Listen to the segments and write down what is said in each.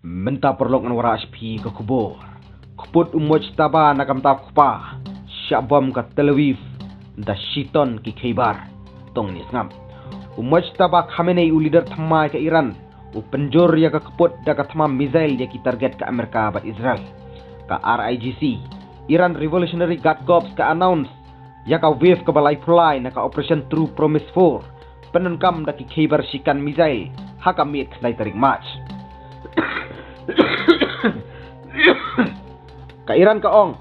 Menta perlok wara HP ke kubur. Kuput taba nakam ta kupa. Syabam ke Tel Aviv da Shiton ki Khaybar. Tong ni ngam. Taba Khamenei leader thamai ke Iran. Penjor ya ke kuput da ke thama misail ya ki target ke Amerika bat Israel. Ka RIGC Iran Revolutionary Guard Corps ka announce ya ka wave ke balai pulai na ka Operation True Promise 4. Penunkam da ki Khaybar sikan misail hakamit khnai tarik March. Ka Iran ka ong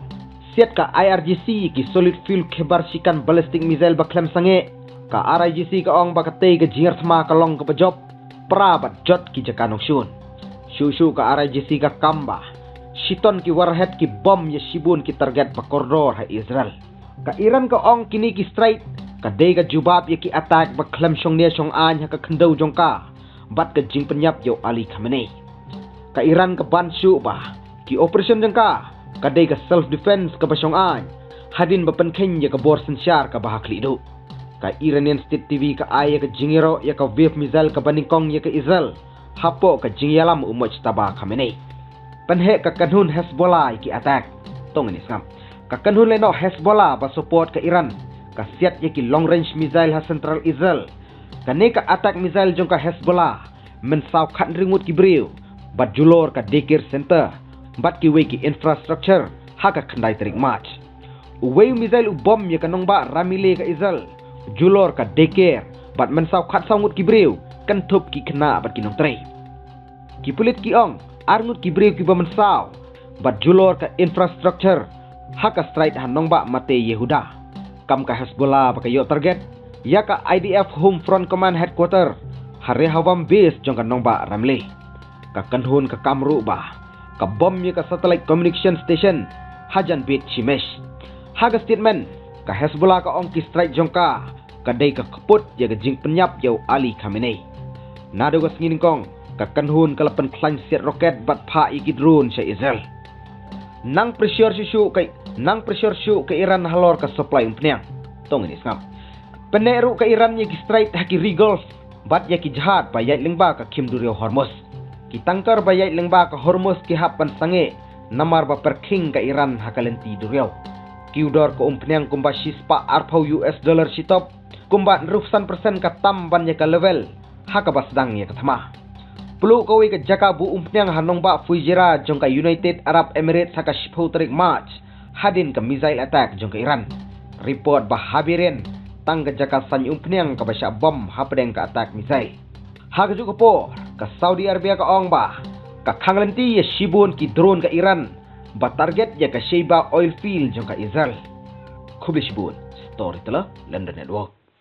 siat ka IRGC ki solid fuel Khaybar sikan ballistic missile baklem sange ka RIGC ka ong bakatei ka jingar thma ka long ka bajob prabat jot ki jakanong shun shu ka RIGC ka kamba Shiton ki warhead ki bom ya shibun ki target pa koridor ha Israel. Ka Iran ka ong kini ki strike ka day ka jubab ya ki attack baklem shong ne shong an ha ka khandau jongka bat ka jing penyap yo Ali Khamenei. Ka Iran ka banshu ba ki operation jangka kadai ka self defense ka basyong an hadin bapenkheng ya ka bor sensyar ka bahakli do. Ka Iranian State TV ka ay ka jingiro ya ka wave missile ka baningkong ya ka Israel hapo ka jingyalam taba Khamenei. Penhe ka kanhun Hezbollah ki attack tong ni skam ka kanhun leno Hezbollah ba support ka Iran ka siat ya ki long range missile ha central Israel ka ne ka attack missile jong ka Hezbollah men saw khat ringut ki briu bat julor ka daycare center bat ki we ki infrastructure ha ka khandai tarik March we missile bom ya kanong ba ramile ka Israel julor ka daycare bat men saw khat sangut ki briu kan thup ki khna bat ki nong trei ki pulit ki ong arngut ki briu ki ba men saw bat julor ka infrastructure ha ka strike hanong ba mate Yehuda kam ka Hezbollah ba ka yo target ya ka IDF Home Front Command Headquarter hare hawam base jong kanong ba ramle ka kanhun ka kamru ba ka bom ya ka satellite communication station hajan bit chimesh haga statement ka Hezbollah ka ong ki strike jongka kadai ka kaput ya ka jing penyap yo Ali Khamenei nado ka singin kong ka kanhun ka lapan klan siat roket bat pha iki drone sa Israel nang pressure shu ka Iran halor ka supply umpniang tong ini skam peneru ka Iran ya ki strike haki Rigolf bat ya ki jihad ba yait lengba ka Kimdurio Hormuz ki tangkar ba yait lengba ka Hormuz ki hapan sange namar ba perking ka Iran hakalenti duriau ki udor ko umpniang kumba shispa arpau US dollar sitop kumba 100% ka tamban ya ka level haka basdang ya ka thama pulu ko ka jaka bu umpniang hanong ba fuijira jong ka United Arab Emirates haka shipau tarik March hadin ka missile attack jong ka Iran report ba habiren tang ka jaka san umpniang ka basya bom hapdeng ka attack missile haga juga po ka Saudi Arabia ka ong ba ka khanglenti ya shibun ki drone ka Iran ba target ya ka Sheba oil field jong ka Israel khubli shibun story tala London Network